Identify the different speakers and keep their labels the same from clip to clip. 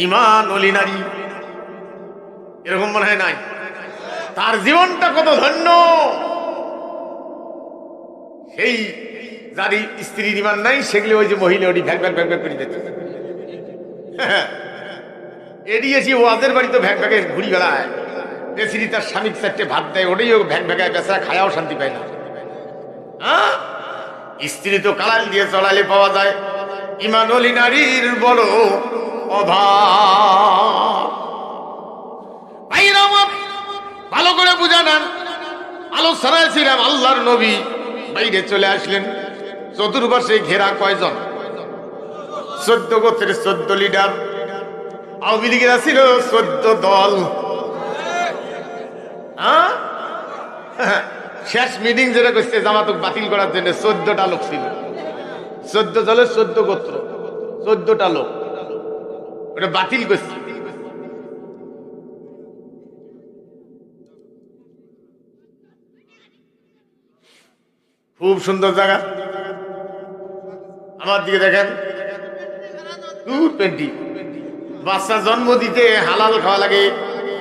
Speaker 1: ইমান ওলি নারী, এরকম মনে হয় নাই? তার জীবনটা কত ধন্য। সেই যার স্ত্রীর ইমান নাই সেগুলি ওই যে মহিলা ওটি ভ্যাক ভ্যাক ভ্যাক ভ্যাক করে দিচ্ছে। এড়িয়েছি ওয়াজের বাড়িতে ভ্যাক ভ্যাকে ঘুরি বেড়ায়, বেশি তার স্বামী চারটে ভাত দেয়, ওটাই ও ভ্যাক ভ্যাকায় বেচা খায়াও শান্তি পায় না। স্ত্রী তো কালাল দিয়ে চড়ালে পাওয়া যায়, ইমান ওলি নারীর বড় অভাব। ভালো করে বুঝানান। আলোচনায় ছিলাম, আল্লাহর নবী বাইরে চলে আসলেন, চতুর্পাশে ঘেরা কয়জন? 14 গোত্রের 14 লিডার। আওয়ামী লীগেরা ছিল 14 দল। শেষ মিটিং যেটা করছে জামাতক বাতিল করার জন্য 14টা লোক ছিল। 14 দলের 14 গোত্র, 14টা লোক ওটা বাতিল করছে। খুব সুন্দর জায়গা। আমার দিকে দেখেন, বাচ্চা জন্ম দিতে হালাল খাওয়া লাগে,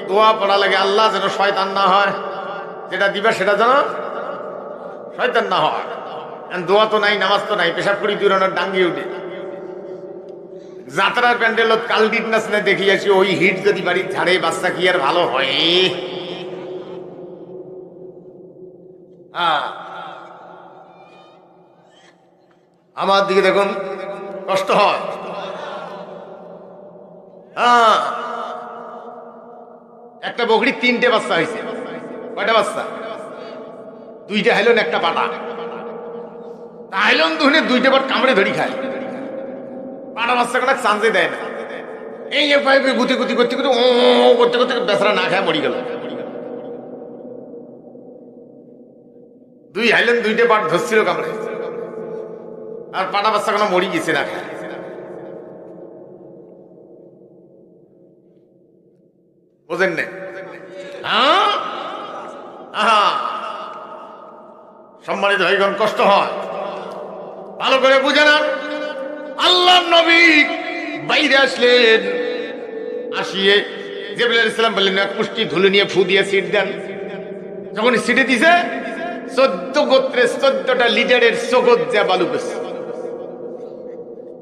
Speaker 1: দোয়া পড়া লাগে, আল্লাহ যেন শয়তান না হয়, যেটা দিবা সেটা যেন শয়তান না হয়। দোয়া তো নাই, নামাজ তো নাই, পেশাব করি দূরানোর ডাঙ্গি উঠে। যাত্রার প্যান্ডেলত কালডিট নাচ না দেখিয়েছি, ওই হিট যদি বাড়ির ঝাড়ে বাচ্চা কি আর ভালো হয়? আমার দিকে দেখুন, কষ্ট হয়। একটা বকরি 3টে বাচ্চা হয়েছে। কয়টা বাচ্চা? 2টা হাইলন, একটা পাটা। হাইলন দুহনে 2টে বাট কামড়ে ধরি খায়, পাটা বাচ্চা কোনো চান্সে দেয় না। এই পাইপে গুতি গুতি করতে করতে করতে করতে বেচারা না খায় মরি গেল। 2 হাইলন 2টে বাট ধরছিল কামড়ে, আর পাটা বাচ্চা কোনো মরি গেছে না খায়। বোঝেন না? সম্মানিত ভাইগণ, কষ্ট হয়। ভালো করে বুঝে না। আল্লাহর নবী বাইরে আসলেন, আসিয়ে জিবরাইল আলাইহিস সালাম বললেন, এক মুষ্টি ধুলো নিয়ে ফু দিয়ে সিট দেন। যখন সিটে দিছে, 14 গোত্রের 14টা লিডারের চোখত যা বালু করছে।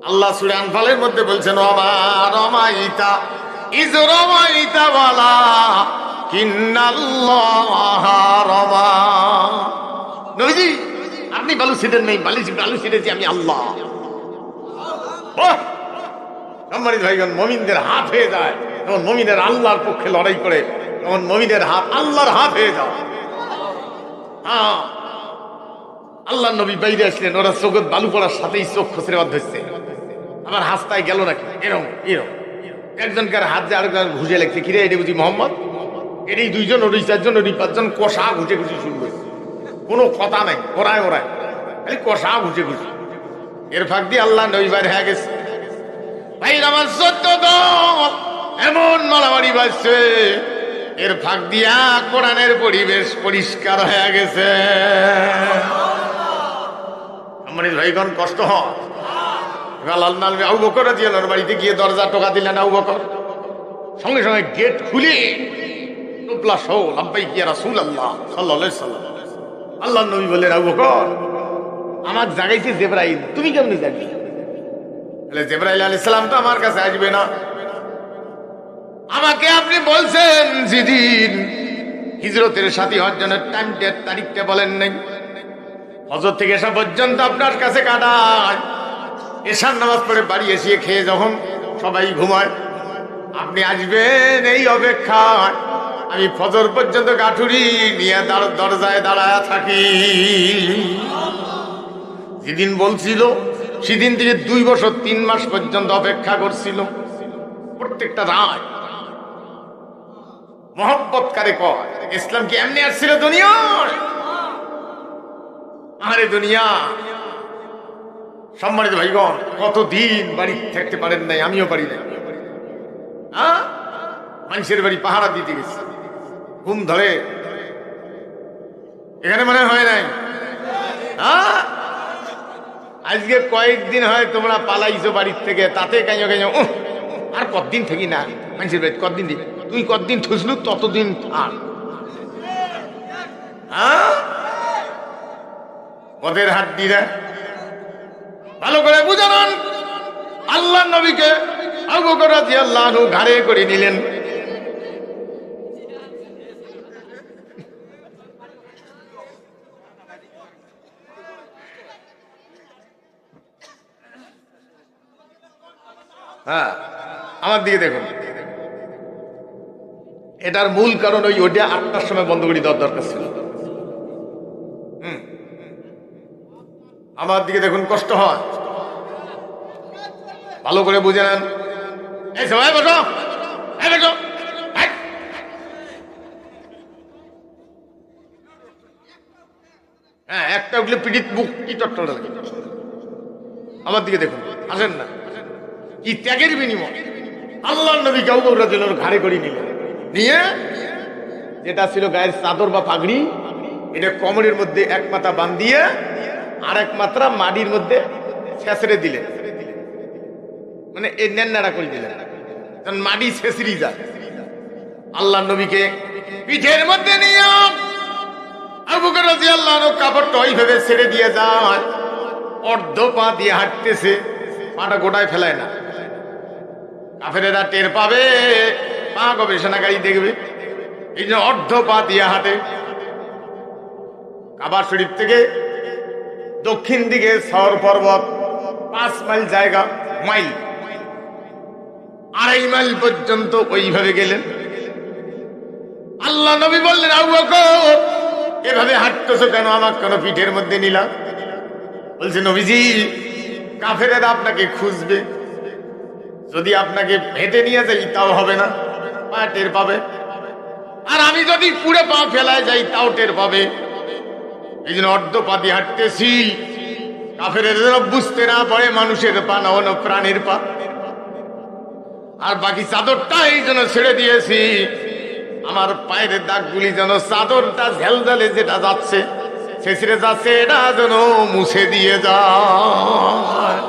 Speaker 1: আল্লাহ সূরা আনফালের মধ্যে বলছেন, ওমা রমাইতা ইজ রমাইতা ওয়ালা কিন্নাল্লাহ রমা। নবীজি, আপনি বালু ছিটেন নাই, বালু ছিটেছি আমি আল্লাহ। সম্মানিত ভাইগণ, মুমিনদের হাত হয়ে যায় তখন মুমিনের আল্লাহর পক্ষে লড়াই করে, তখন মুমিনের হাত আল্লাহর হাত হয়ে যায়। আল্লাহর নবী বাইরে আসলেন, ওরা চোখত বালু পড়ার সাথেই চোখ খসরে বাদ ধরছে। আমার হাসতায় গেল নাকি? এরকম এরকম একজনকার হাত যে আরেকজন ঘুষে লাগছে, কিরে এটা বুঝি মোহাম্মদ? এটাই 2জন, ওই 4জন, ওই 5জন কষা ঘুষে ঘুষে শুরু করেছে। কোনো কথা নাই, ওরায় ওরায় খালি কষা ঘুষে ঘুষে। এর ফাঁক দিয়ে আল্লাহ নবী বাইরে হয়ে গেছে। ভাই আমার 14 দল এমন মারামারি বাজছে, এর ফাঁক দিয়া কোরআনের পরিবেশ পরিষ্কার হয়ে গেছে। আমার ভাইগণ, কষ্ট হয়। আবু বকর রাদিয়াল্লাহু আনহু বাড়িতে গিয়ে দরজা টোকা দিলেন। আবু বকর সঙ্গে সঙ্গে গেট খুলে টোপলা সহ লাব্বাইক ইয়া রাসূলুল্লাহ সাল্লাল্লাহু আলাইহি সাল্লাম। আল্লাহর নবী বললেন, আবু বকর, আমার জাগাইছে জিবরাইল, তুমি কেমনে জানলি? বলে, জিবরাইল আলাইহিস সালাম তো আমার কাছে আসবে না। আমাকে আপনি বলছেন যেদিন হিজরতের সাথী হওয়ার জন্য তারিখটা বলেন নাই, হজর থেকে এসা পর্যন্ত আপনার কাছে কাটায়। এশার নামাজ পড়ে বাড়ি এসে খেয়ে যখন সবাই ঘুমায়, আপনি আসবেন এই অপেক্ষায় আমি ফজর পর্যন্ত গাঠুরি নিয়ে দরজায় দাঁড়ায় থাকি। যেদিন বলছিল সেদিন থেকে 2 বছর 3 মাস পর্যন্ত অপেক্ষা করছিল। প্রত্যেকটা রায় মহব্বত কারে কয়। ইসলাম কি এমনি আসছিল দুনিয়ায়? আরে দুনিয়া, সম্মানিত ভাইগণ, কতদিন বাড়ি থাকতে পারেন নাই, আমিও পারি নাই। মানুষের বাড়ি পাহারা দিতে গেছি, ঘুম ধরে, এখানে মনে হয় নাই। আজকে কয়েকদিন হয় তোমরা পালাইছো বাড়ির থেকে, তাতে কেন কেন আর কতদিন থাকি না মানুষের বাড়ি কতদিন দি তুই কতদিন থুসলু ততদিন থাক। ওদের হাত দিরা ভালো করে বুঝান। আল্লাহ নবীকে আবু বকর রাদিয়াল্লাহু আনহু ঘাড়ে করে নিলেন। হ্যাঁ, আমার দিকে দেখুন। এটার মূল কারণ ওইটা 8টার সময় বন্ধ করে দেওয়ার দরকার ছিল। আমার দিকে দেখুন, কষ্ট হয়, ভালো করে বুঝে নেন। এই সবাই বসো, বসো। হ্যাঁ, একটা উঠলে পিঠিত বুক কি টট্টল লাগে। আমার দিকে দেখুন, আসেন না, কি ত্যাগের বিনিময় আল্লাহর নবী আবু বকর রাদিয়াল্লাহু আনহু ঘাড়ে করে নিলেন। নিয়ে যেটা ছিল গায়ের চাদর বা পাগড়ি, এটা কোমরের মধ্যে এক মাথা বান্ধিয়ে আর এক মাত্রা মাটির মধ্যে ছেঁচড়ে দিলেন, মানে এই নেন্নাড়া করে দিলেন, কারণ মাটি ছেঁচড়ি যায়। আল্লাহর নবীকে পিঠের মধ্যে নিয়ে আবু বকর রাদিয়াল্লাহু আনহু কাপড়টা ওইভাবে ছেড়ে দিয়ে যায়, অর্ধ পা দিয়ে হাঁটতেছে, পাটা গোটায় ফেলায় না। কাফেরেরা টের পাবে, পা গবেষণাকারী দেখবে, এই জন্য অর্ধ পা দিয়ে হাঁটে। কাবা শরীফ থেকে দক্ষিণ দিকে সওর পর্বত 5 মাইল জায়গা, মাইল 2.5 মাইল পর্যন্ত ওইভাবে গেলেন। আল্লাহ নবী বললেন, আবু বকর এভাবে হাঁটতেছো কেন, আমার কেন পিঠের মধ্যে নিলাম? বলছে, নবীজি কাফেরেরা আপনাকে খুঁজবে, যদি আপনাকে হেঁটে নিয়ে যাই তাও হবে না, পা টের পাবে, আর আমি যদি পুরো পা ফেলায় যাই তাও টের পাবে। এই জন্য অর্ধ পা দিয়ে হাঁটতেছি, কাফেরেরা যেন বুঝতে না পারে মানুষের পা না অন্য প্রাণীর পা। আর বাকি চাদরটা এই জন্য ছেড়ে দিয়েছি, আমার পায়ের দাগগুলি যেন চাদরটা ঝেলঝালে যেটা যাচ্ছে ছেঁচড়ে যাচ্ছে, এটা যেন মুছে দিয়ে যায়।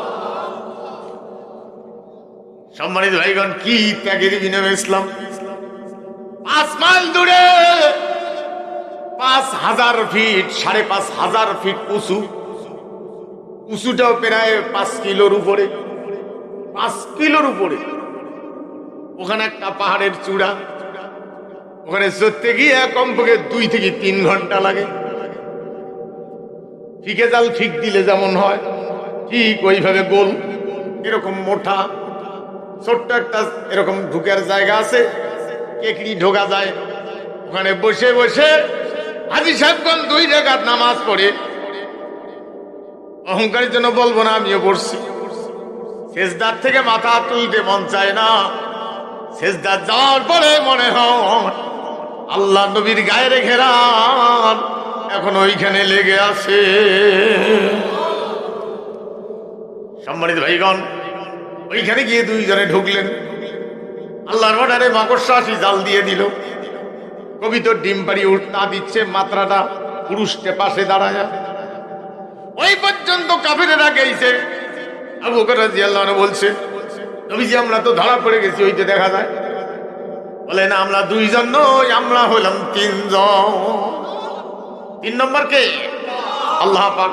Speaker 1: সম্মানিত ভাইগণ, কি ত্যাগের বিনিময়ে ইসলাম। 5 মাইল দূরে 5000 ফিট, 5500 ফিট উঁচু, উঁচুটাও প্রায় 5 কিলোর উপরে, 5 কিলোর উপরে। ওখানে একটা পাহাড়ের চূড়া, ওখানে চড়তে গিয়ে কমপক্ষে 2 থেকে 3 ঘন্টা লাগে। ফিকে জাল ফিক দিলে যেমন হয় ঠিক ওইভাবে গোল, এরকম মোটা ছোট্ট একটা এরকম ঢুকার জায়গা আছে, কেকড়ি ঢোকা যায়। ওখানে বসে বসে হাজী সাহেবগণ 2 রাকাত নামাজ পড়ে, অহংকারের জন্য বলবো না আমিও পড়ছি, সেজদার থেকে মাথা তুলতে মন চায় না। সেজদার যাওয়ার পরে মনে হয় আল্লাহ নবীর গায়ের ঘেরান এখন ওইখানে লেগে আছে। সম্মানিত ভাইগণ, ওইখানে গিয়ে 2 জনে ঢুকলেন। আল্লাহর অর্ডারে মাকড়সা আসি জাল দিয়ে দিল। কবিতর ডিম পাড়ি উঠতা দিচ্ছে, মাত্রাটা পুরুষকে পাশে দাঁড়ায়। ওই পর্যন্ত কাফেরেরা গেছে। আবু বকর রাদিয়াল্লাহু আনহু বলছে, নবীজি আমরা তো ধরা পড়ে গেছি, ওই যে দেখা যায়। বলে না, আমরা 2 জন নই, আমরা হলাম 3 জন। 3 নম্বর কে? আল্লাহ পাক।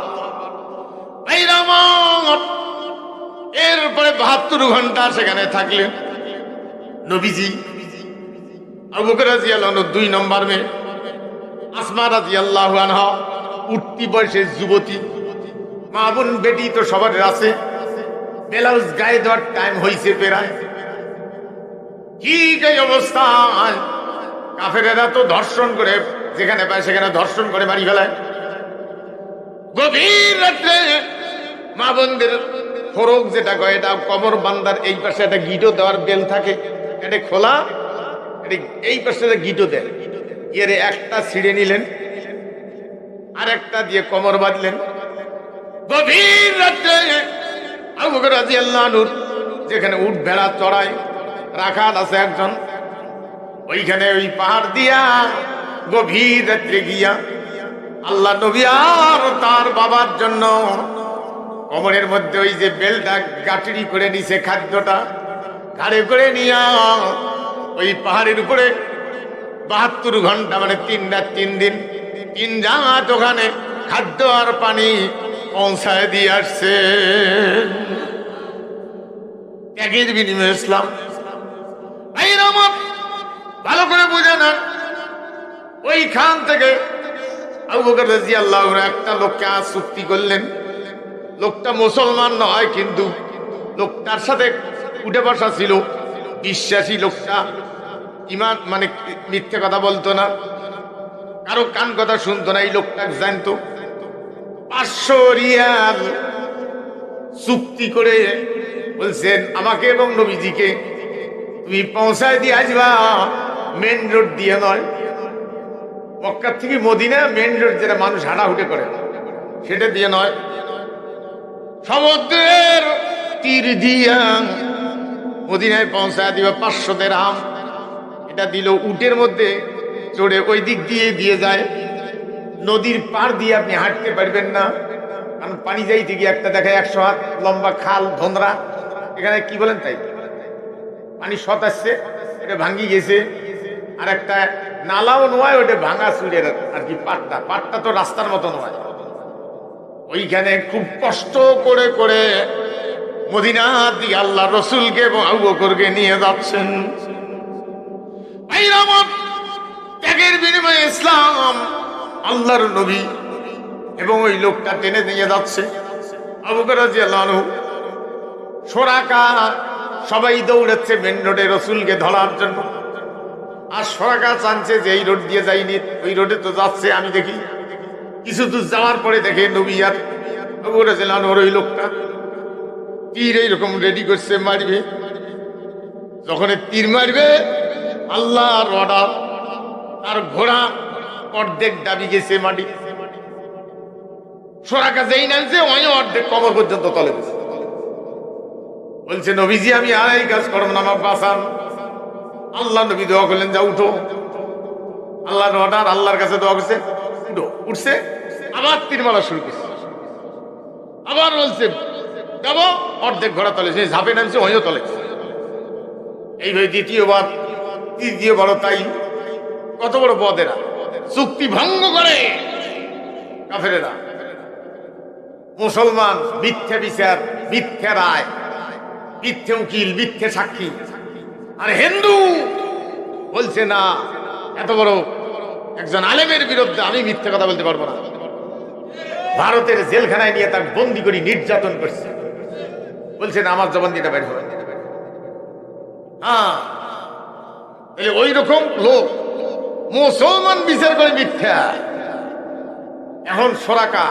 Speaker 1: এরপরে 72 ঘন্টা সেখানে থাকলেন নবীজি। আবু বকর রাদিয়াল্লাহু আনহু 2 নম্বর মেয়ে, আসমা রাদিয়াল্লাহু আনহা উঠতি বয়সের যুবতী, মা বোন বেটি তো সবার আছে। ব্লাউজ গায়ে দেওয়ার টাইম হয়েছে প্রায়। ঠিক এই অবস্থায় কাফেরেরা তো ধর্ষণ করে, যেখানে পায় সেখানে ধর্ষণ করে মারি ফেলায়। গভীর রাত্রে মা বোনদের ফরক যেটা কয়, এটা কমর বান্দার এই পাশে একটা গিটো দেওয়ার বেল থাকে, এটা খোলা, এই পাশে গিটো দেয়। এর একটা ছিঁড়ে নিলেন, আর একটা দিয়ে কোমর বাঁধলেন। গভীর রাত্রে আবু বকর রাদিয়াল্লাহু আনহু যেখানে উট ভেড়া চড়ায় রাখাল আছে একজন, ওইখানে ওই পাহাড় দিয়া গভীর রাত্রে গিয়া আল্লাহ নবী আর তার বাবার জন্য কোমরের মধ্যে ওই যে বেলটা গাঁটরি করে নিছে, খাদ্যটা ঘাড়ে করে নিয়া ওই পাহাড়ের উপরে 72 ঘন্টা মানে 3 রাত 3 দিন 3 রাত ওখানে খাদ্য আর পানি পৌঁছায় দিয়ে আসছে। ত্যাগের বিনিময়ে ইসলাম। ভালো করে বুঝে নেন, ওইখান থেকে আবু বকর রাদিয়াল্লাহু আনহু একটা লোককে চুক্তি করলেন। লোকটা মুসলমান নয়, কিন্তু লোকটার সাথে উঠে বসা ছিল, বিশ্বাসী লোকটা, ইমান মানে মিথ্যে কথা বলতো না, কারো কান কথা শুনতো না। এই লোকটা জানতো 500 রিয়াল চুক্তি করে বলছেন আমাকে এবং নবীজিকে তুমি পৌঁছায় দিয়ে আসবা, মেন রোড দিয়ে নয়। মক্কা থেকে মদিনা মেন রোড, যেটা মানুষ হাঁটাহুটে করে, সেটা দিয়ে নয়, সমুদ্রের তীর দিয়া মদিনায় পৌঁছায় দিবা। 500 দিরহাম এটা দিল। উটের মধ্যে চড়ে ওই দিক দিয়ে যায়। নদীর পার দিয়ে আপনি হাঁটতে পারবেন না, কারণ পানি যাইতে গিয়ে একটা দেখে 100 হাত লম্বা খাল ধন্দ্রা, এখানে কি বলেন তাই, পানি সত আসছে, এটা ভাঙ্গি গেছে। আর একটা নালাও নয়, ওটা ভাঙা চুরের আর কি পাটটা তো রাস্তার মতো নয়। ওইখানে খুব কষ্ট করে করে মদিনা দিয়ে আল্লাহ রসুলকে এবং আবু বকরকে নিয়ে যাচ্ছেন। ত্যাগের বিনিময়ে ইসলাম, আল্লাহর নবী এবং ওই লোকটা টেনে নিয়ে যাচ্ছে। আবু বকর রাদিয়াল্লাহু আনহু, সোরাকা, সবাই দৌড়াচ্ছে মেন রোডে রসুলকে ধরার জন্য। আর সোরাকা চানছে যে এই রোড দিয়ে যাইনি, ওই রোডে তো যাচ্ছে। আমি দেখি কিছু দূর যাওয়ার পরে দেখে নবী আর আবু বকর রাদিয়াল্লাহু আনহুর ওই লোকটা তীর এইরকম রেডি করছে, মারবে। যখন তীর মারবে, আল্লাহর অর্ডার, তার ঘোড়া অর্ধেক দাবি গেছে মাটি। সোরাকা যেই নামছে ওই অর্ধেক কবর পর্যন্ত তলে গেছে। বলছে নবীজি আমি আর এই কাজ করব না, আমার বাঁচান। আল্লাহ নবী দোয়া করলেন, যা উঠো। আল্লাহর অর্ডার, আল্লাহর কাছে দোয়া করছে, উঠছে। আবার তীর মারা শুরু করছে। আবার বলছে যাবো, অর্ধেক ঘোড়া তলে, সে ঝাঁপে নামছে, ওইও তলে। এইভাবে দ্বিতীয়বার, তৃতীয়বারও তাই। কত বড় বদেরা, চুক্তি ভঙ্গ করে কাফেরেরা। মুসলমান মিথ্যে বিচার, মিথ্যে রায়, মিথ্যে উকিল, মিথ্যে সাক্ষী। আর হিন্দু বলছে না, এত বড় একজন আলেমের বিরুদ্ধে আমি মিথ্যে কথা বলতে পারবো না। ভারতের জেলখানায় নিয়ে তার বন্দি করে নির্যাতন করছে, বলছে না আমার জবান দিয়ে বের হবে। হ্যাঁ, ওই রকম লোক মুসলমান বিচার করে মিথ্যা। এখন সোরাকা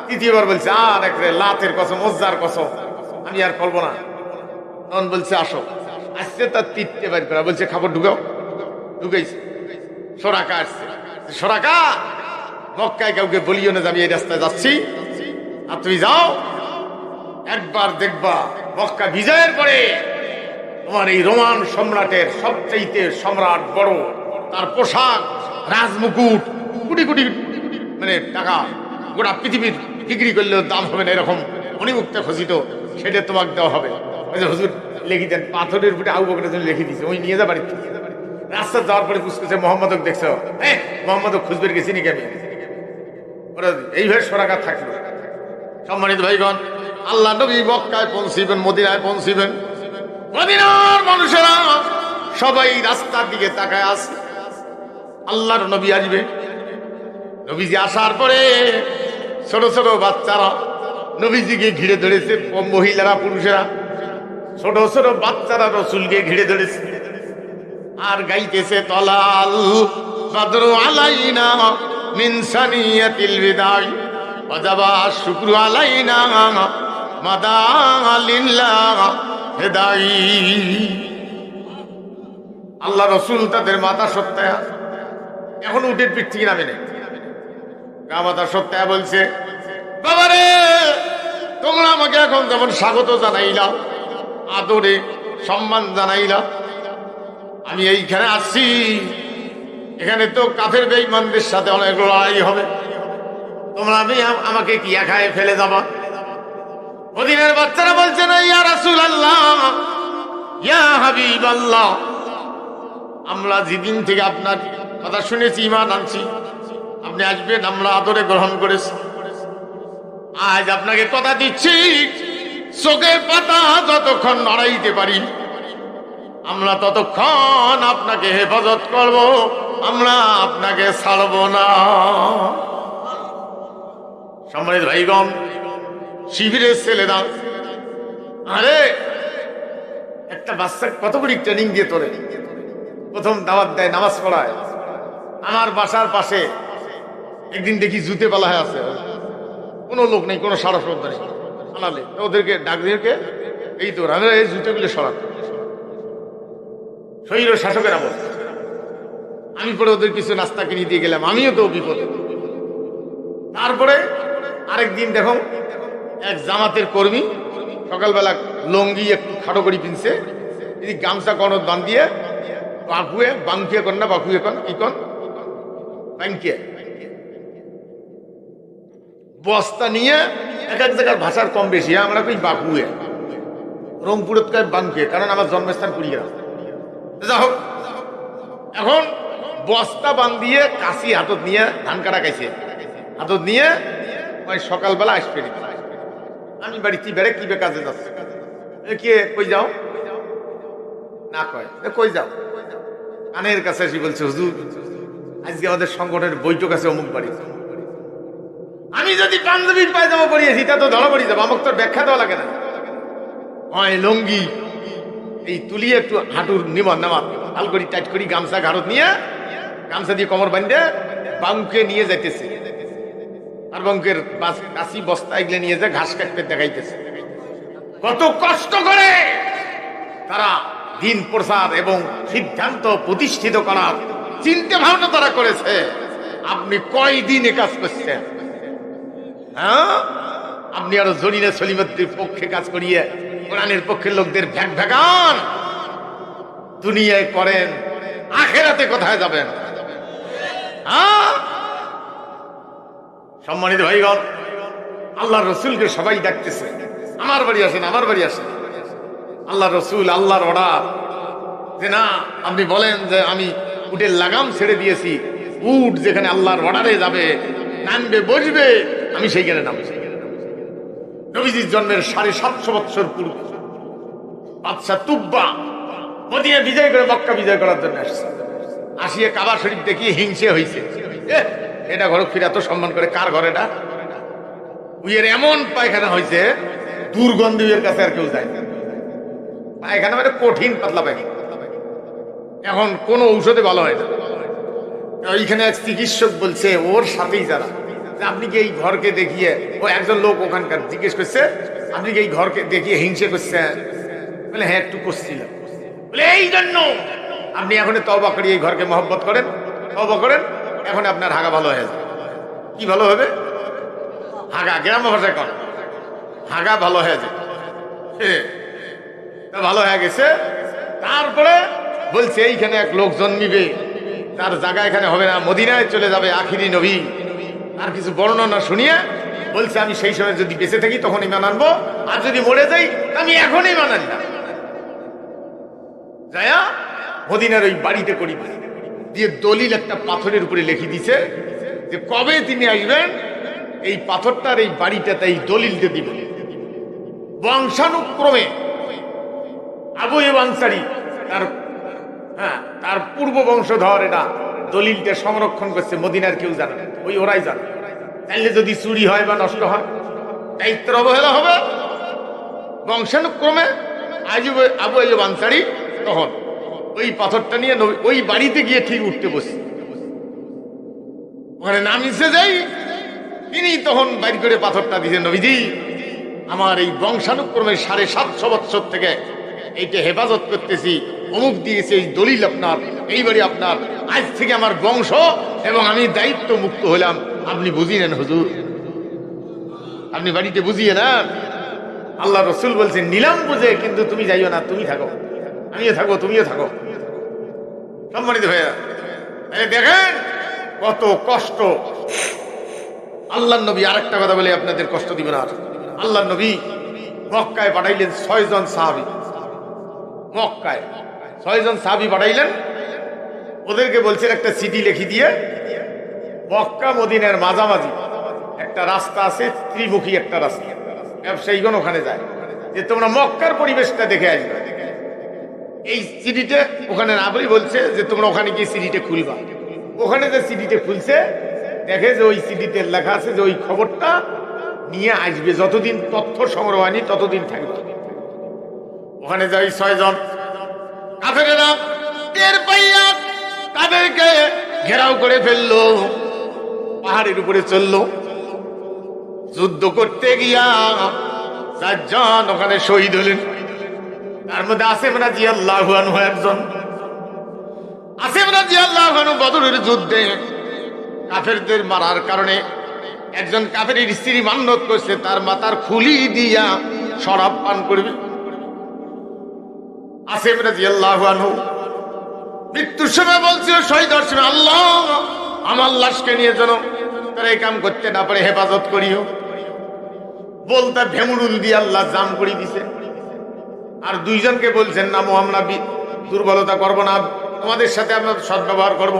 Speaker 1: তৃতীয়বার বলছে, আর এক লাতের কসম, ওজ্জার কসম, আমি আর করবো না। তখন বলছে আসো। আসছে তার তীরতে বের করা, বলছে খাবার ঢুকাও। ঢুকাইছে। সোরাকা আসছে। সোরাকা, মক্কায় কাউকে বলিও না আমি এই রাস্তায় যাচ্ছি, আর তুমি যাও, একবার দেখবা মক্কা বিজয়ের পরে তোমার এই রোমান সম্রাটের সবচাইতে সম্রাট বড়, তার পোশাক, রাজমুকুট, কোটি কোটি মানে টাকা, গোটা পৃথিবীর বিক্রি করলেও দাম হবে না, এরকম মণিমুক্তা খচিত, সেটা তোমাকে দেওয়া হবে। হুজুর লিখি দেন, পাথরের উপরে আবু বকরের জন্য লিখে দিয়েছে, ওই নিয়ে যা বাড়িতে। রাস্তা যাওয়ার পরে বুঝতেছে মোহাম্মদক দেখছো, হ্যাঁ মোহাম্মদক খুঁজবের গেছি নাকি আমি। ওরা এইভাবে সোরাকাত থাকলো। সম্মানিত ভাইগণ, আল্লাহ নবী মক্কায় পৌঁছিবেন, মদিনায় পৌঁছিবেন। মদিনার মানুষেরা সবাই রাস্তার দিকে তাকায় আছে, আল্লাহর নবী আসবে। নবীজি আসার পরে ছোট ছোট বাচ্চারা নবীজিকে ঘিরে ধরেছে, মহিলারা, পুরুষেরা, ছোট ছোট বাচ্চারা রসুলকে ঘিরে ধরেছে আর গাইতেছে, তলাল বাদরু আলাইনা মিন সানিয়াতিল বিদাই ওয়াজাবা শুকরু আলাইনা মাদালিল্লাহ হেদাই। আল্লাহ রসুল তাদের মাথা সত্যায়, এখন উটের পিঠ থেকে নামে নেই, গা মাথা সত্যায় বলছে, বাবারে তোমরা আমাকে এখন যেমন স্বাগত জানাইলা, আদরে সম্মান জানাইলা, আমি এইখানে আসছি, এখানে তো কাফের বেঈমানদের সাথে অনেক লড়াই হবে, তোমরা আমাকে কি খায় ফেলে যাবা? মদিনার বাচ্চারা বলছে না, ইয়া রাসূলুল্লাহ, ইয়া হাবিবাল্লাহ, আমরা যেদিন থেকে আপনার কথা শুনেছি, ঈমান আনছি, আপনি আসবেন, আমরা আদরে গ্রহণ করেছি। আজ আপনাকে কথা দিচ্ছি, চোখের পাতা যতক্ষণ নড়াইতে পারি আমরা ততক্ষণ আপনাকে হেফাজত করব, আমরা আপনাকে ছাড়ব না। সম্মানিত ভাইগণ, শিবিরের ছেলেরা, আরে একটা বাচ্চা কত করে ট্রেনিং দিয়ে তোরে, প্রথম দাওয়াত দেয়, নামাজ পড়ায়। আমার বাসার পাশে একদিন দেখি জুতে পালায় আছে, কোনো লোক নেই, কোনো সারা শব্দ নেই। আনালে ওদেরকে ডাক দিয়ে, এই তো আমি এই জুতেগুলো সরাত শরীর শাসকের আমল। আমি পরে ওদের কিছু নাস্তা কিনে দিয়ে গেলাম, আমিও তো বিপদে। তারপরে আরেকদিন দেখো এক জামাতের কর্মী সকালবেলা লঙ্গি একটু খাটো করে পিনছে, যদি গামছা কন দান দিয়ে বাঁকুয়ে বাঙ্কিয়ে কন না বাঁকুয়ে কন কি কন বাঙ্কিয়ে বস্তা নিয়ে এক এক জায়গার ভাষার কম বেশি, আমরা কই বাঁকুয়ে, রংপুরের কয় বাঙ্কিয়ে, কারণ আমার জন্মস্থান কুড়িয়া। যা হোক, এখন বস্তা বান্ধিয়ে কাশি হাতত নিয়ে ধান কাটা খাইছে, হাতত নিয়ে ওই সকালবেলা আসবে। আমি বাড়িতে বেড়ে কি বে কাজে যাচ্ছে, কে কই যাও না, কয় কই যাও, কানের কাছে এসে বলছে, হুজুর আজকে আমাদের সংগঠনের বৈঠক আছে অমুক বাড়ি। আমি যদি পাঞ্জাবির পায়জামা পরিয়েছি তা তো ধরা পড়ি যাবো, আমাকে তো ব্যাখ্যা দেওয়া লাগে না। হয় লঙ্গি এই তুলিয়ে একটু হাঁটুর নিমন নামাত হাল করি টাইট করি, গামছা ঘাড়ত নিয়ে গামছা দিয়ে কোমর বাঁধে বাঙ্কে নিয়ে যাইতেছে, আর বাঙ্কের কাশি বস্তা এগুলো নিয়ে যায় ঘাস কাটতে দেখাইতেছে। কত কষ্ট করে তারা দিন প্রসার এবং সিদ্ধান্ত প্রতিষ্ঠিত করার চিন্তা ভাবনা তারা করেছে। আপনি কয়দিন কাজ করছেন? হ্যাঁ, আপনি আরো জরিনা সলিমদ্দির পক্ষে কাজ করিয়ে কোরআনের পক্ষের লোকদের ভ্যাক ভ্যাগান দুনিয়ায় করেন, আখেরাতে কোথায় যাবেন? সম্মানিত ভাইগণ, আল্লাহ রসুলকে সবাই ডাকতেছে, আমার বাড়ি আসেন, আমার বাড়ি আসেন। আল্লাহ রসুল আল্লাহর অর্ডার যে না, আপনি বলেন যে আমি উটের লাগাম ছেড়ে দিয়েছি, উট যেখানে আল্লাহর অর্ডারে যাবে, নামবে, বসবে, আমি সেইখানে নামছি। নবীজির জন্মের 750 বৎসর পূর্বে বাদশা তুব্বা মদিনা বিজয় করে মক্কা বিজয় করার জন্য আসছে। আসিয়ে কাবা শরীফ দেখিয়ে হিংসে হয়েছে, এটা ঘর ফিরে এত সম্মান করে, কার ঘর এটা? উইয়ের এমন পায়খানা হয়েছে, দুর্গন্ধ উইয়ের কাছে আর কেউ যায় না। পায়খানা মানে কঠিন পাতলা পায়খানা, এখন কোন ঔষধে ভালো হয় না। ওইখানে এক চিকিৎসক বলছে ওর সাথেই যারা, আপনি কি এই ঘরকে দেখিয়ে, ও একজন লোক ওখানকার জিজ্ঞেস করছে, আপনি কি এই ঘরকে দেখিয়ে হিংসে করছেন? বলে হ্যাঁ, একটু করছিলাম। বলে এই জন্য আপনি এখন তওবা করে এই ঘরকে মহব্বত করেন, তওবা করেন, এখন আপনার হাগা ভালো হয়ে যাবে। কি ভালো হবে? হাগা, গ্রাম্য ভাষায় কর, হাগা ভালো হয়ে যাবে। ভালো হয়ে গেছে। তারপরে বলছে এইখানে এক লোক জন্মিবে, তার জায়গা এখানে হবে না, মদিনায় চলে যাবে, আখিরি নবী। আর কিছু বর্ণনা শুনিয়ে বলছে আমি সেই সময় যদি বেঁচে থাকি তখন ইমান আনবো, আর যদি মরে যাই আমি এখন ইমান আনলাম। যায়া মদিনার ওই বাড়িতে করি দিয়ে দলিল একটা পাথরের উপরে লিখে দিছে যে কবে তিনি আসবেন, এই পাথরটার এই বাড়িটাতে এই দলিলটা দিবেন। বংশানুক্রমে আবু আইয়ুব আনসারী তার পূর্ব বংশধর, এটা দলিলটা সংরক্ষণ করছে, মদিনার কেউ জানে না, ওই ওরাই জানে। তাইলে যদি চুরি হয় বা নষ্ট হয়, দায়িত্বের অবহেলা হবে। বংশানুক্রমে আবু আইয়ুব আনসারী তখন ওই পাথরটা নিয়ে ওই বাড়িতে গিয়ে ঠিক উঠতে বসে, ওখানে নামিছে যাই, তিনি তখন বাইর করে পাথরটা দিয়েছেন, নবীজি আমার এই বংশানুক্রমে 750 বৎসর থেকে এইটা হেফাজত করতেছি, অমুক দিয়েছে, এই দলিল আপনার, এই বাড়ি আপনার, আজ থেকে আমার বংশ এবং আমি দায়িত্ব মুক্ত হলাম, আপনি বুঝিয়ে নেন হুজুর, আপনি বাড়িতে বুঝিয়ে নেন। আল্লাহ রসুল বলছেন নিলাম বুঝে, কিন্তু তুমি যাইও না, তুমি থাকো, আমিও থাকবো, তুমিও থাকো। সম্মানিত ভাইয়া, দেখেন কত কষ্ট। আল্লাহ নবী, আরেকটা কথা বলে আপনাদের কষ্ট দিবেন আর, আল্লাহ নবী মক্কায় পাঠাইলেন 6 জন সাহাবী। মক্কায় 6 জন সাহাবী পাঠাইলেন। ওদেরকে বলছেন একটা চিঠি লিখে দিয়ে মক্কা মদিনার মাঝামাঝি একটা রাস্তা আছে, ত্রিমুখী একটা রাস্তা, ব্যবসায়ীগণ ওখানে যায়, যে তোমরা মক্কার পরিবেশটা দেখে আসবে। এই চিঠিতে ওখানে না বলি বলছে যে তোমরা ওখানে গিয়ে চিঠিটা খুলবা। ওখানে যে চিঠিটা খুলছে দেখে যে ওই চিঠিতে লেখা আছে যে ওই খবরটা নিয়ে আসবে, যতদিন তথ্য সংগ্রহ হয়নি ততদিন থাকবে। ওখানে যাই 6 জন কাফেরেরা টের পাইয়া তাদেরকে ঘেরাও করে ফেললো, পাহাড়ের উপরে চললো। যুদ্ধ করতে গিয়া 4 জন ওখানে শহীদ হলেন। তার মধ্যে আসিম রাদিয়াল্লাহু আনহু একজন। আসিম রাদিয়াল্লাহু আনহু বদরের যুদ্ধে কাফেরদের মারার কারণে একজন কাফেরের স্ত্রী মান্যত করছে তার মাথার খুলি দিয়া শরাব পান করবে। আসিম রাদিয়াল্লাহু আনহু মৃত্যুর সময় বলছিল, শহীদ হওয়ার সময়, আল্লাহ আমার লাশকে নিয়ে যেন তারা এই কাম করতে না পারে হেফাজত করিও। বলতে ভেমুরুল দিয়ে আল্লাহ জাম করে দিছে। আর 2 জনকে বলছেন, না আমরা দুর্বলতা করব না, তোমাদের সাথে আমরা সদ্ব্যবহার করব।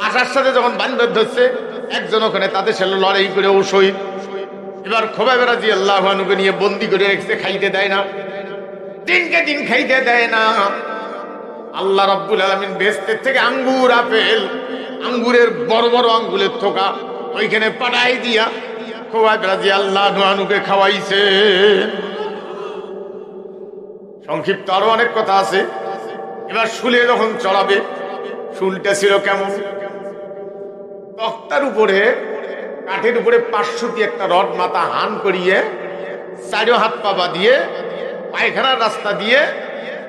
Speaker 1: আশার সাথে যখন বান্ধব ধরছে, একজন ওখানে তাদের সাথে লড়াই করে ও শহীদ। এবার খোবাইব রাদিয়াল্লাহু আনহুকে নিয়ে বন্দি করে রেখেছে, খাইতে দেয় না, দিনকে দিন খাইতে দেয় না। আল্লাহ রাব্বুল আলামিন বেহেশতের থেকে আঙ্গুর, আপেল, আঙ্গুরের বড় বড় আঙ্গুলের থোকা ওইখানে পাঠাই দিয়া খোবাইব রাদিয়াল্লাহু আনহুকে খাওয়াইছে। সংক্ষিপ্ত আরো অনেক কথা আছে। এবার শুলে যখন চড়াবে, শুলটা ছিল কেমন, তক্তার উপরে, কাঠের উপরে 500 দিয়ে একটা রড মাথা হান করিয়ে 4 হাত পা বাঁধিয়ে পায়খানার রাস্তা দিয়ে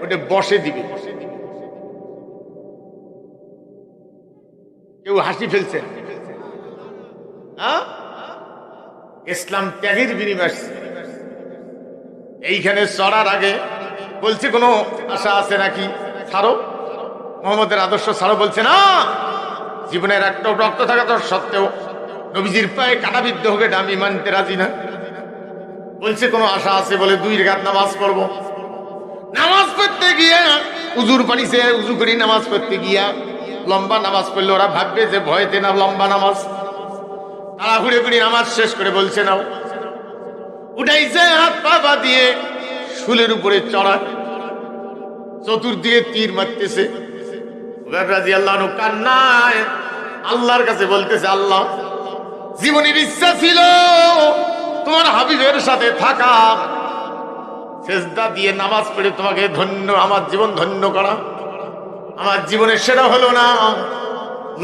Speaker 1: ওটা বসে দিবে। কেউ হাসি ফেলছে, ইসলাম ত্যাগের বিনিময়। এইখানে চড়ার আগে বলছে কোনো আশা আছে নাকি, ছাড়ো, মোহাম্মদের আদর্শ ছাড়ো। বলছে না, জীবনের একটা রক্ত থাকা তো সত্ত্বেও নবীজির পায়ে কাঁটাবিদ্ধ হোক আমি মানতে রাজি না। বলছে কোনো আশা আছে বলে 2 রাকাত নামাজ পড়বো। নামাজ পড়তে গিয়া উজুর পানিছে, উজু করি নামাজ পড়তে গিয়া লম্বা নামাজ পড়লে ওরা ভাববে যে ভয়তে না লম্বা নামাজ। তারা ঘুরে ঘুরে নামাজ শেষ করে বলছে নাও, উঠাইছে হাত পা বাঁধিয়ে শুলের উপরে চড়া, চতুর্দিকে তীর মারতেছে। রাদিয়াল্লাহু আনহু কান্নায় আল্লাহর কাছে বলতেছে, আল্লাহ জীবনের ইচ্ছা ছিল তোমার হাবিবের সাথে থাকা, সেজদা দিয়ে নামাজ পড়ে তোমাকে ধন্য, আমার জীবন ধন্য করা। আমার জীবনের সেটা হলো না,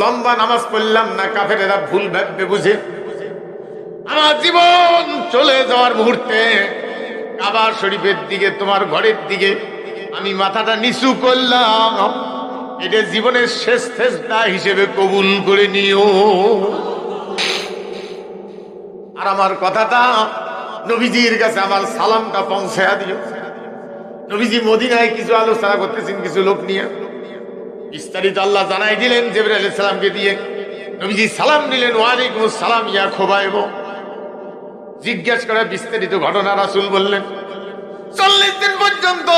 Speaker 1: লম্বা নামাজ পড়লাম না, কাফেরেরা ভুল ভাববে বুঝে। আমার জীবন চলে যাওয়ার মুহূর্তে কাবা শরীফের দিকে, তোমার ঘরের দিকে আমি মাথাটা নিচু করলাম, এটা জীবনের শেষ সেজদা হিসেবে কবুল করে নিও। আর আমার কথাটা নবীজির কাছে আমার সালামটা পৌঁছায়া দিও। নবীজি মদিনায় কিছু আলোচনা করতেছেন কিছু লোক নিয়ে, বিস্তারিত আল্লাহ জানাই দিলেন জিবরাইল আলাইহিস সালামকে দিয়ে। নবীজি সালাম দিলেন, ওয়ালাইকুম আসসালাম ইয়া খোবাইব। জিজ্ঞেস করে বিস্তারিত ঘটনা রাসূল বললেন। 40 দিন পর্যন্ত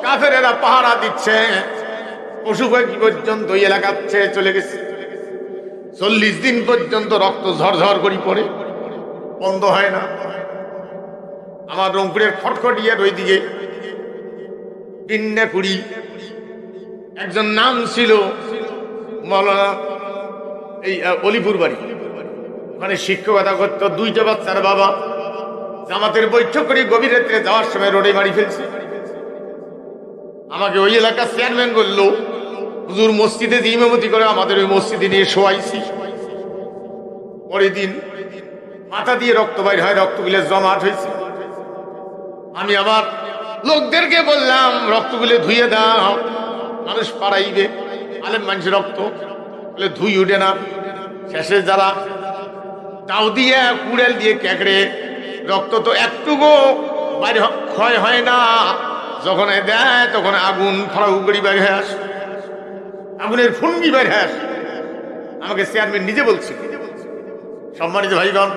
Speaker 1: কাফেরেরা পাহারা দিচ্ছে, পশু পাখি পর্যন্ত এলাকাচ্ছে চলে গেছে। 40 দিন পর্যন্ত রক্ত ঝরঝর করে পড়ে, বন্ধ হয় না। আমার রংপুরের খটখটিয়ার ওইদিকে পিন্নাকুড়ি একজন নাম ছিল মৌলানা, এই অলিপুর বাড়ি, ওখানে শিক্ষকতা করত। 2টা বাচ্চার বাবা জামাতের বৈঠক করে গভীর রাত্রে যাওয়ার সময় রোডে মারি ফেলছে। আমাকে ওই এলাকার চেয়ারম্যান বলল, হুজুর মসজিদে যে ইমামতি করে আমাদের ওই মসজিদে নিয়ে শোয়াইছি। পরের দিন মাথা দিয়ে রক্ত বাইর হয়, রক্তগুলো জমাট হয়েছে। আমি আমার লোকদেরকে বললাম রক্তগুলো ধুয়ে দাও, মানুষ পাড়াইবে, আলেম মানুষের রক্ত বলে ধুই উঠে না। শেষে যারা তাও দিয়ে কুড়েল দিয়ে কেকড়ে, রক্ত তো একটুকু বাইরে ক্ষয় হয় না, যখন দেয় তখন আগুন ফড়াউ করি বাইরে হয়ে আসে, আগুনের ফুঙ্গি বাইরে হয়ে আসে। আমাকে চেয়ারম্যান নিজে বলছে। সম্মানিত ভাইগণ,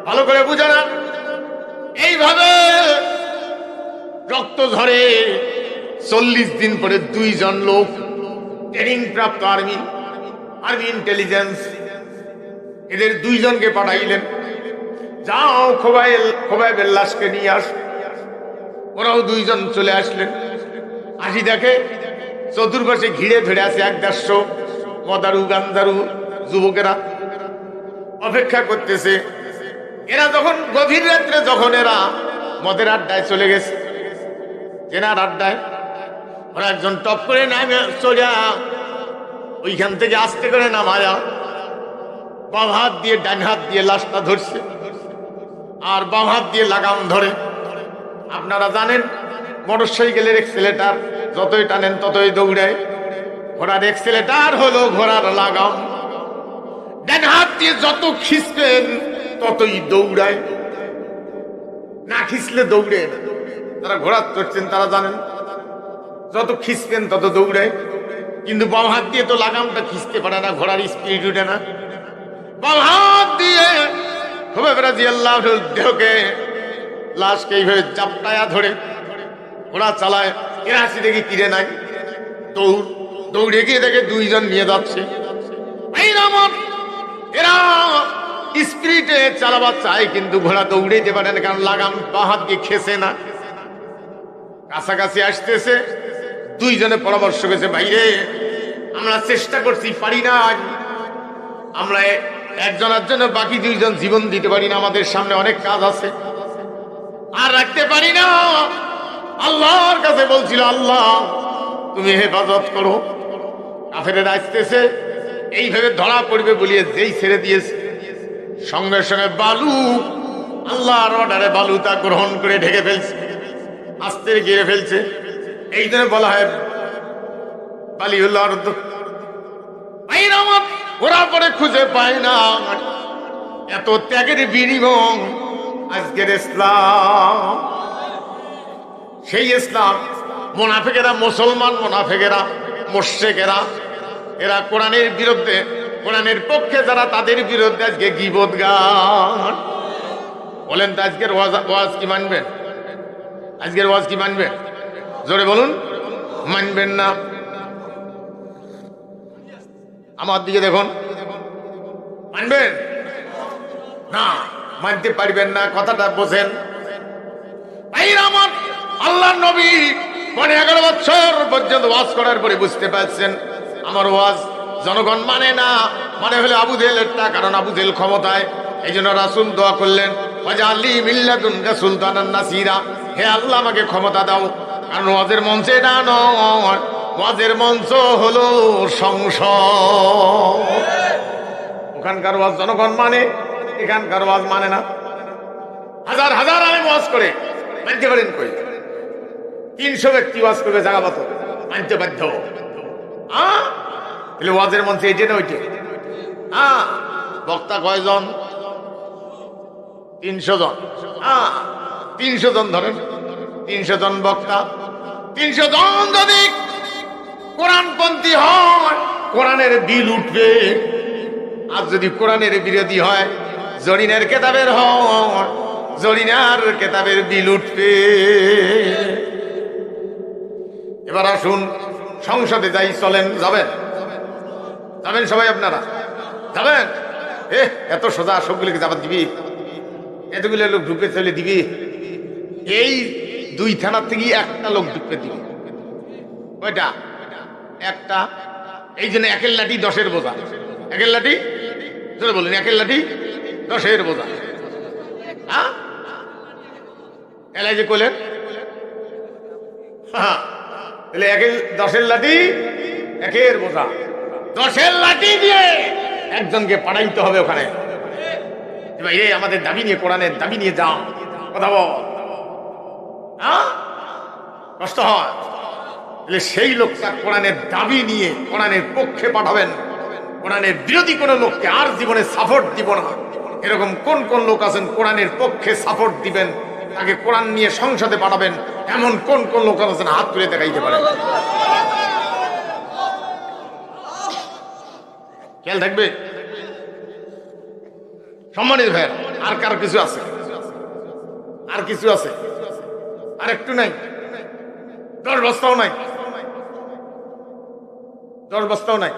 Speaker 1: ভালো করে বুঝে না, এইভাবে রক্ত ঝরে 40 দিন পরে 2 জন লোক ট্রেনিং প্রাপ্ত আর্মি ইন্টেলিজেন্স এদের 2 জনকে পাঠাইলেন, যাও খোবাইবের লাশকে নিয়ে আস। ওরাও 2 জন চলে আসলেন। আসি দেখে চতুর্পাশে ঘিরে ধরে আছে 1-150 মদারু গান্ধারু যুবকেরা অপেক্ষা করতেছে। এরা যখন গভীর রাত্রে যখন এরা মদের আড্ডায় চলে গেছে, জেনার আড্ডায়, ওরা একজন টপ করে নামে চলিয়া ওইখান থেকে আস্তে করে নামায়া বাম হাত দিয়ে ডান হাত দিয়ে লাশটা ধরছে, আর বাম হাত দিয়ে লাগাম ধরে। আপনারা জানেন মোটরসাইকেলের এক্সেলেটার যতই টানেন ততই দৌড়ায়, ঘোড়ার এক্সেলেটার হলো ঘোড়ার লাগাম। ডান হাত দিয়ে যত খিঁচবেন ততই দৌড়ায়, না খিঁচলে দৌড়ে না। তারা ঘোড়া চড়ছেন তারা জানেন যত খিঁচবেন তত দৌড়ায়, কিন্তু বাম হাত দিয়ে তো লাগামটা খিঁচতে পারে না, ঘোড়ার স্পিড উঠে না। বাম হাত দিয়ে দেহকে লাশকে এইভাবে চাপটায়া ধরে ঘোড়া চালায়। এরা আসি দেখি কিরে নাই, দৌড়ে গিয়ে দেখে 2 জন নিয়ে যাচ্ছে। এরা স্পিরিটে চালাবার চায় কিন্তু ঘোড়া দৌড়ে যেতে পারে না, কারণ লাগাম বা হাত দিয়ে খেসে না। কাছাকাছি আসতেছে, 2 জনে পরামর্শ করেছে, ভাইরে আমরা চেষ্টা করছি পারি না, আমরা একজনের জন্য বাকি 2 জন জীবন দিতে পারি না, আমাদের সামনে অনেক কাজ আছে আর রাখতে পারি না। আল্লাহর কাছে বলছিল, আল্লাহ তুমি হেফাজত করো। কাফেরেরা আসতেছে, এইভাবে ধরা পড়বে বলিয়ে যেই ছেড়ে দিয়েছে, সঙ্গে সঙ্গে বালু, আল্লাহর অর্ডারে বালু তা গ্রহণ করে ঢেকে ফেলছে, আস্তে ঘিরে ফেলছে। এই জন্য বলা হয় বালিউল্লাহ। ওরা পরে খুঁজে পায় না, এত ত্যাগের বিনিময় আজকের ইসলাম। সেই ইসলাম মুনাফিকেরা, মুসলমান মুনাফিকেরা, মুশরিকেরা, এরা কোরআনের বিরুদ্ধে, কোরআনের পক্ষে যারা, তাদের বিরুদ্ধে আজকে গীবত গান। বলেন তো আজকের ওয়াজ কি মানবেন? আজকের ওয়াজ কি মানবেন? জোরে বলুন। মানবেন না? আমার দিকে দেখুন, মানবেন না? মানতে পারবেন না, কথাটা বোঝেন। আমার আল্লাহর নবী 11 বছর পর্যন্ত ওয়াজ করার পরে বুঝতে পারছেন আমার ওয়াজ জনগণ মানে না, মানে হলে আবু জেহেলেরটা, কারণ আবু জেহেল ক্ষমতায়। এই জন্য রাসূল দোয়া করলেন, ওয়াজআলি মিন লাদুনকা সুলতানান নাসিরা, হে আল্লাহ আমাকে ক্ষমতা দাও। কারণ ওয়াজের মঞ্চে না নয়, ওয়াজের মঞ্চ হলো সংসদ। ওখানকার ওয়াজ জনগণ মানে, এখানকার ওয়াজ মানে না। হাজার হাজার আলেম ওয়াজ করে, মানতে পারেন কই? 300 ব্যক্তি ওয়াজ করবে জায়গা মতো, মানতে বাধ্য। তাহলে ওয়াজের মঞ্চে এইটে না ওইটে? বক্তা কয়জন? 300 জন। 300 জন ধরেন, 300 জন বক্তা, 300 জন যদি কোরআনপন্থী হয়, কোরআনের বিল উঠবে। আর যদি কোরআনের বিরোধী হয়, জরিনার কেতাবের হয়, জরিনার কেতাবের বিল উঠবে। এবার আসুন সংসদে যাই, চলেন, যাবেন? যাবেন সবাই? আপনারা যাবেন? এত সোজা সবগুলিকে যাবার দিবি? এতগুলো লোক ঢুকে চলে দিবি? এই 2 থানার থেকে একটা লোক ঢুকে দিবি। ওইটা একটা। এই জন্য 1 লাঠি 10-এর বোঝা। 1 লাঠি, জোরে বলুন, 1 লাঠি 10-এর বোঝা। এলাই যে করলেন, তাহলে 10-এর লাঠি 1-এর বোঝা। 10-এর লাঠি দিয়ে একজনকে পাঠাইতে হবে ওখানে, ভাই রে আমাদের দাবি নিয়ে, কোরআনের দাবি নিয়ে যাও, কথা বল। কষ্ট হয়। তাহলে সেই লোকটা কোরআনের দাবি নিয়ে কোরআনের পক্ষে পাঠাবেন, কোরআনের বিরোধী কোন লোককে আর জীবনে সাপোর্ট দিব না। এরকম কোন কোন লোক আছেন কোরআনের পক্ষে সাপোর্ট দিবেন, তাকে কোরআন নিয়ে সংসদে পাঠাবেন, এমন কোন কোন লোক আছেন হাত তুলে দেখাইতে পারেন? খেয়াল থাকবে সম্মানিত ভাই। আর কার কিছু আছে? আর কিছু আছে? আর একটু নাই? 10 বস্তাও নাই, 10 বস্তাও নাই।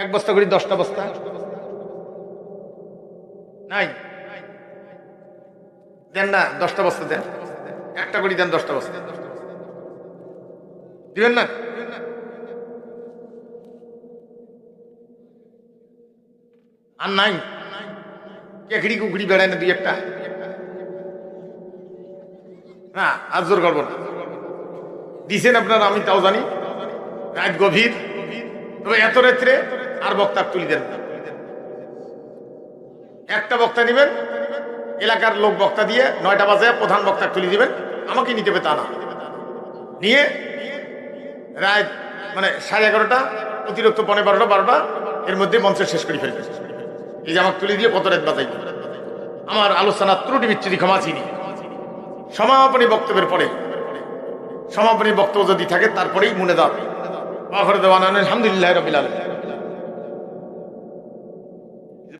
Speaker 1: 1 বস্তা করে 10টা বস্তা নাই, দেন না। 10টা বস্তা দেন, একটা করে দেন। 10টা বস্তা দিবেন না? আর নাই কেকড়ি কুকড়ি বেড়ায় না 2-1টা? না, আর জোর করবো না। দিছেন আপনারা, আমি তাও জানি। রাত গভীর, তবে এত রাত্রে আর বক্তা তুলি দেন। একটা বক্তা নিবেন, এলাকার লোক বক্তা দিয়ে 9টা বাজে প্রধান বক্তা তুলি দিবেন। আমাকে নিতে হবে তা না, নিয়ে রাত মানে 11:30, অতিরিক্ত 12:15, 12টা এর মধ্যে মঞ্চের শেষ করে ফেলবে। এই যে আমাকে তুলি দিয়ে কত রাত বাজাই। আমার আলোচনা ত্রুটি বিচ্ছুতি ক্ষমা চিনি। সমাপনী বক্তব্যের পরে, সমাপনী বক্তব্য যদি থাকে তারপরেই মনে দাও আলহামদুলিল্লাহ রাব্বিল আলামিন।